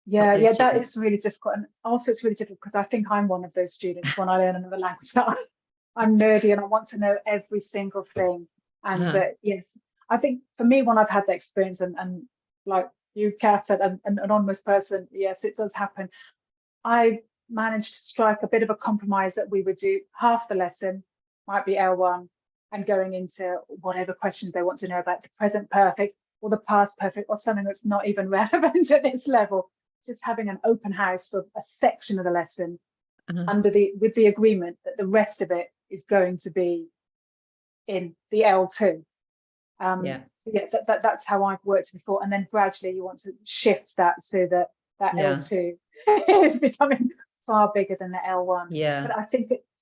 Yeah, those yeah, that students? is really difficult. And also it's really difficult because I think I'm one of those students when I learn another language that I'm nerdy and I want to know every single thing. And yes, I think for me, when I've had that experience and like you, Kat, and an anonymous person, yes, it does happen. I managed to strike a bit of a compromise that we would do half the lesson, might be L1, and going into whatever questions they want to know about the present perfect or the past perfect or something that's not even relevant at this level. Just having an open house for a section of the lesson with the agreement that the rest of it is going to be in the L2. Yeah. So yeah, that's how I've worked before. And then gradually you want to shift that so that Yeah. L2 is becoming far bigger than the L1. Yeah. But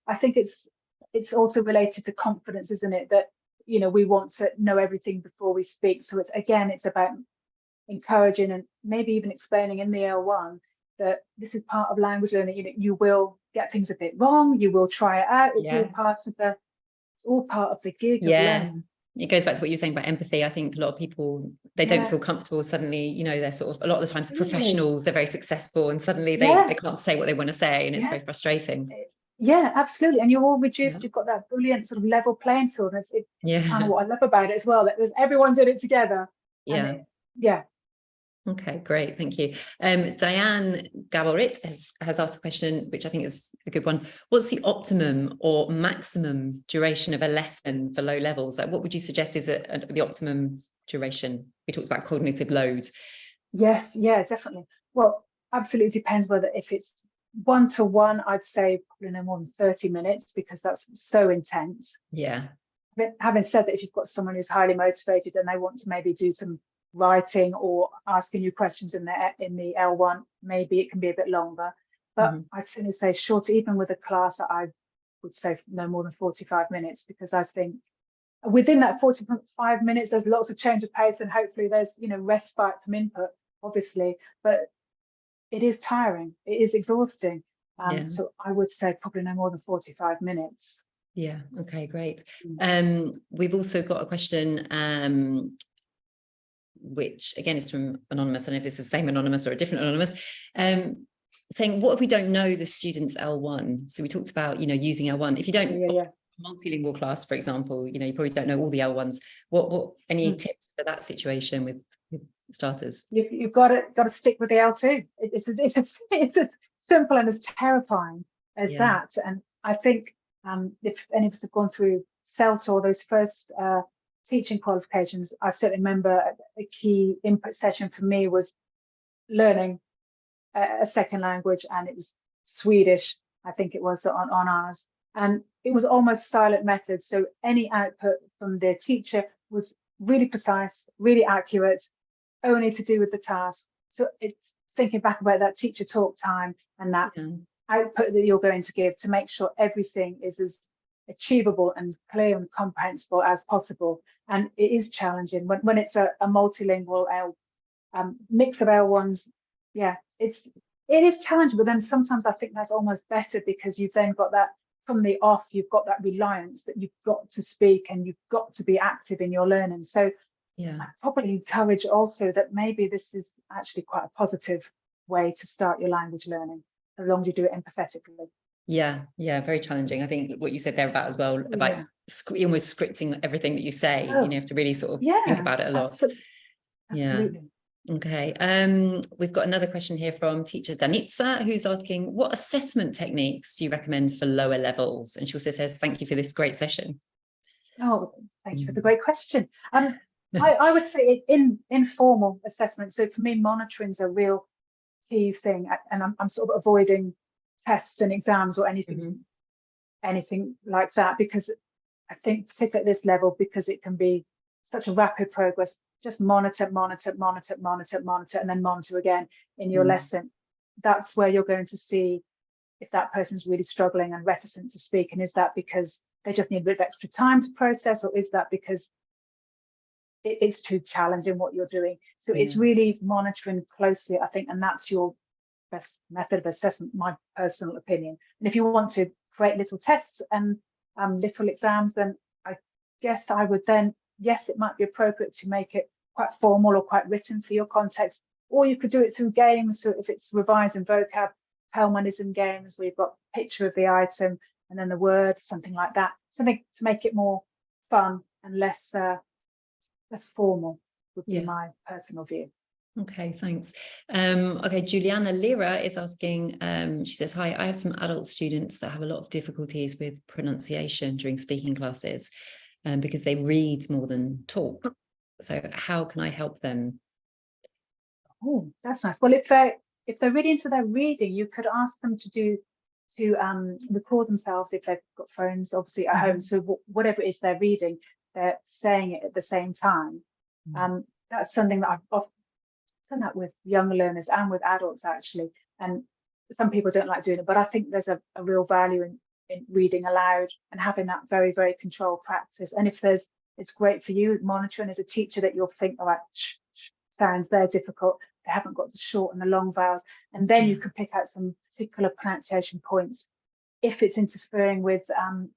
I think it's also related to confidence, isn't it? That, you know, we want to know everything before we speak. So it's about encouraging and maybe even explaining in the L1 that this is part of language learning. You know, you will get things a bit wrong, you will try it out. It's all part of the gig of learning. It goes back to what you were saying about empathy. I think a lot of people, they don't feel comfortable suddenly, you know, they're sort of, a lot of the times professionals, they're very successful and suddenly they can't say what they want to say, and it's very frustrating. Yeah, absolutely. And you're all reduced. You've got that brilliant sort of level playing field. And it's kind of what I love about it as well, that there's everyone's in it together. Okay, great. Thank you. Diane Gaborit has asked a question, which I think is a good one. What's the optimum or maximum duration of a lesson for low levels? Like, what would you suggest is the optimum duration? We talked about cognitive load. Yes, yeah, definitely. Well, absolutely depends whether if it's one-to-one, I'd say probably no more than 30 minutes because that's so intense. Yeah. But having said that, if you've got someone who's highly motivated and they want to maybe do some writing or asking you questions in the L1, maybe it can be a bit longer. But I'd certainly say shorter, even with a class, I would say no more than 45 minutes, because I think within that 45 minutes, there's lots of change of pace and hopefully there's, you know, respite from input, obviously, but it is tiring, it is exhausting. So I would say probably no more than 45 minutes. Yeah, okay, great. We've also got a question which again is from Anonymous. I don't know if this is the same Anonymous or a different Anonymous, saying, what if we don't know the student's L1? So we talked about, you know, using L1. If you don't, multilingual class, for example, you know, you probably don't know all the L1s. What any tips for that situation with starters? You've got to stick with the L2. It's as simple and as terrifying as that. And I think if any of us have gone through CELT or those first teaching qualifications, I certainly remember a key input session for me was learning a second language, and it was Swedish, I think it was on ours. And it was almost silent method. So any output from the teacher was really precise, really accurate, only to do with the task. So it's thinking back about that teacher talk time and that output that you're going to give to make sure everything is as achievable and clear and comprehensible as possible. And it is challenging when it's a multilingual mix of L1s. Yeah, it is challenging, but then sometimes I think that's almost better because you've then got that from the off, you've got that reliance that you've got to speak and you've got to be active in your learning. So I probably encourage also that maybe this is actually quite a positive way to start your language learning, as long as you do it empathetically. Yeah, very challenging. I think what you said there about as well, about almost scripting everything that you say, you know, you have to really sort of think about it a lot. Absolutely. Okay. We've got another question here from teacher Danitza, who's asking, what assessment techniques do you recommend for lower levels? And she also says, thank you for this great session. Oh, thank you for the great question. I would say informal assessment. So for me, monitoring is a real key thing, and I'm sort of avoiding tests and exams or anything like that, because I think particularly at this level, because it can be such a rapid progress, just monitor, and then monitor again in your lesson. That's where you're going to see if that person's really struggling and reticent to speak. And is that because they just need a bit of extra time to process, or is that because it's too challenging what you're doing? So it's really monitoring closely, I think, and that's your best method of assessment, my personal opinion. And if you want to create little tests and little exams, then I guess I would then, yes, it might be appropriate to make it quite formal or quite written for your context, or you could do it through games. So if it's revising vocab, Pelmanism games, where you've got a picture of the item and then the word, something like that, something to make it more fun and less formal would be my personal view. Okay, thanks. Okay, Juliana Lira is asking, she says, hi, I have some adult students that have a lot of difficulties with pronunciation during speaking classes because they read more than talk. So how can I help them? Oh, that's nice. Well, if they're really into their reading, you could ask them to record themselves if they've got phones, obviously at home. So whatever it is they're reading, they're saying it at the same time. That's something that I've often done that with younger learners and with adults, actually. And some people don't like doing it, but I think there's a real value in reading aloud and having that very, very controlled practice. And if it's great for you monitoring as a teacher that you'll think, all right, sounds, they're difficult. They haven't got the short and the long vowels. And then you could pick out some particular pronunciation points if it's interfering with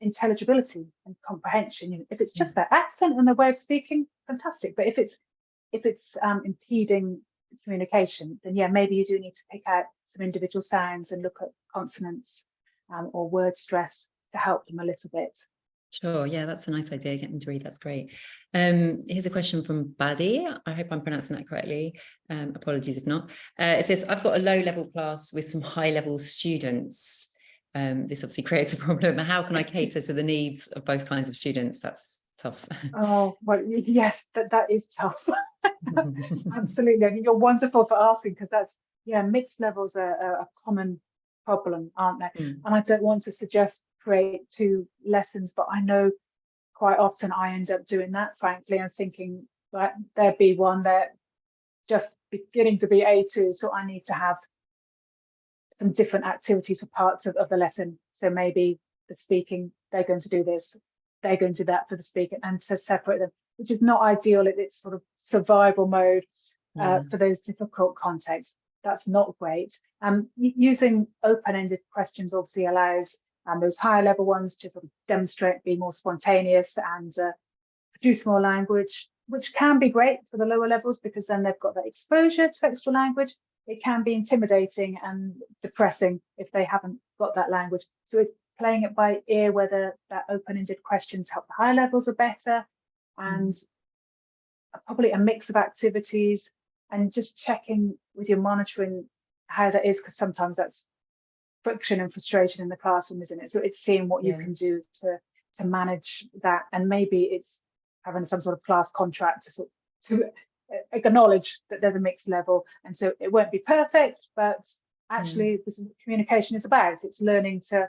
intelligibility and comprehension. If it's just their accent and their way of speaking, fantastic. But if it's impeding communication, then maybe you do need to pick out some individual sounds and look at consonants or word stress to help them a little bit. Sure, yeah, that's a nice idea. Get them to read. That's great. Here's a question from Buddy. I hope I'm pronouncing that correctly. Apologies if not. It says, I've got a low-level class with some high-level students. This obviously creates a problem. How can I cater to the needs of both kinds of students? That's tough. Oh, well, yes, that is tough. Absolutely. I mean, you're wonderful for asking, because that's, mixed levels are a common problem, aren't they? And I don't want to suggest create two lessons, but I know quite often I end up doing that, frankly, and thinking, like, they're B1, they're just beginning to be A2, so I need to have some different activities for parts of the lesson. So maybe the speaking, they're going to do this, they're going to do that for the speaking, and to separate them, which is not ideal. It's sort of survival mode for those difficult contexts. That's not great. Using open-ended questions obviously allows those higher level ones to sort of demonstrate, be more spontaneous and produce more language, which can be great for the lower levels because then they've got that exposure to extra language. It can be intimidating and depressing if they haven't got that language. So it's playing it by ear whether that open-ended questions help the higher levels are better, and probably a mix of activities, and just checking with your monitoring how that is, because sometimes that's friction and frustration in the classroom, isn't it? So it's seeing what you can do to manage that, and maybe it's having some sort of class contract to acknowledge that there's a mixed level, and so it won't be perfect, but actually this is what communication is about. It's learning to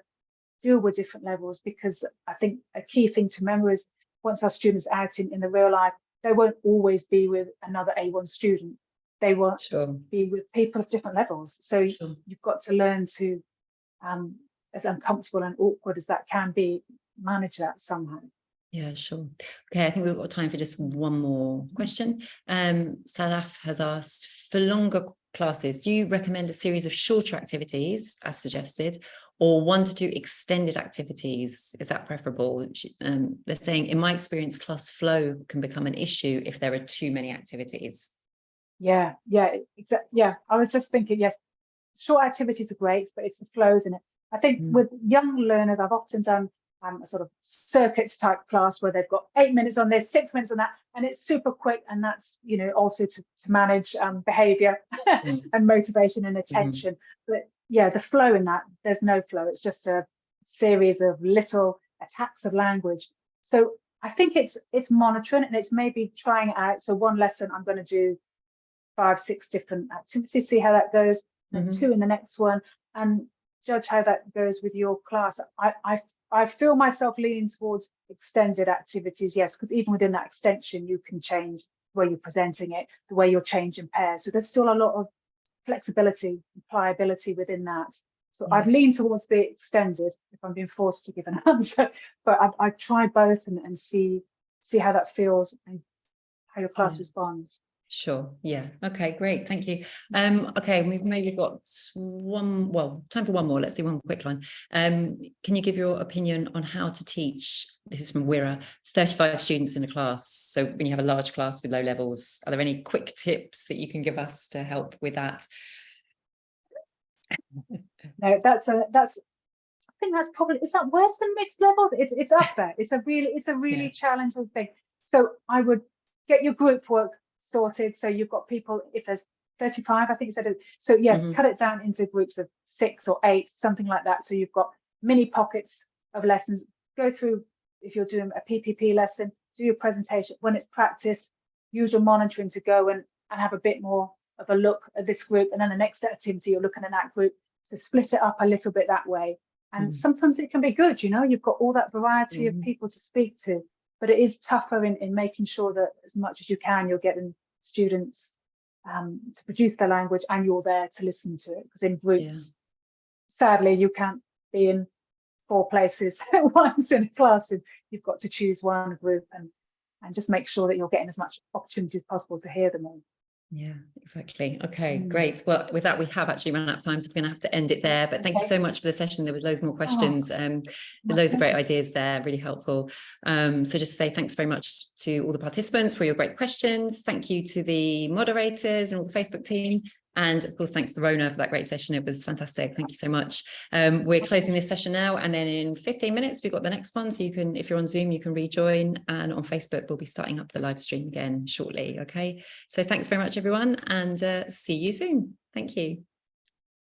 deal with different levels, because I think a key thing to remember is once our students are out in the real life, they won't always be with another A1 student. They will be with people of different levels. So you've got to learn to, as uncomfortable and awkward as that can be, manage that somehow. Yeah, sure. Okay, I think we've got time for just one more question. Salaf has asked, for longer classes, do you recommend a series of shorter activities as suggested, or 1 to 2 extended activities? Is that preferable? They're saying, in my experience, class flow can become an issue if there are too many activities. Yeah, I was just thinking, yes, short activities are great, but it's the flows in it. I think with young learners, I've often done a sort of circuits type class where they've got 8 minutes on this, 6 minutes on that, and it's super quick. And that's, also to manage behavior and motivation and attention. But the flow in that, there's no flow. It's just a series of little attacks of language. So I think it's monitoring, and it's maybe trying it out. So one lesson, I'm going to do 5, 6 different activities, see how that goes, and 2 in the next one, and judge how that goes with your class. I feel myself leaning towards extended activities, yes, because even within that extension, you can change the way you're presenting it, the way you're changing pairs. So there's still a lot of flexibility and pliability within that. So I've leaned towards the extended if I'm being forced to give an answer, but I try both and see how that feels and how your class responds. Sure. Yeah. Okay, great. Thank you. Okay, we've maybe got time for one more. Let's see, one quick one. Can you give your opinion on how to teach, this is from Wira, 35 students in a class? So when you have a large class with low levels, are there any quick tips that you can give us to help with that? No, I think that's probably, where's the mixed levels? It's up there. It's a really challenging thing. So I would get your group work sorted. So you've got people, if there's 35, I think instead of, so yes, cut it down into groups of 6 or 8, something like that. So you've got mini pockets of lessons. Go through, if you're doing a PPP lesson, do your presentation. When it's practice, use your monitoring to go and have a bit more of a look at this group. And then the next activity, you're looking at that group, to split it up a little bit that way. And sometimes it can be good, you know, you've got all that variety of people to speak to, but it is tougher in making sure that as much as you can, you're getting students to produce their language and you're there to listen to it. Because in groups, sadly, you can't be in 4 places at once in a class. You've got to choose one group and just make sure that you're getting as much opportunity as possible to hear them all. Yeah, exactly. Okay, great. Well, with that, we have actually run out of time, so we're going to have to end it there. But thank you so much for the session. There was loads more questions. Loads of great ideas there, really helpful. So just to say thanks very much to all the participants for your great questions. Thank you to the moderators and all the Facebook team. And of course, thanks to Rhona for that great session. It was fantastic. Thank you so much. We're closing this session now, and then in 15 minutes, we've got the next one. So you can, if you're on Zoom, you can rejoin. And on Facebook, we'll be starting up the live stream again shortly. Okay. So thanks very much, everyone, and see you soon. Thank you.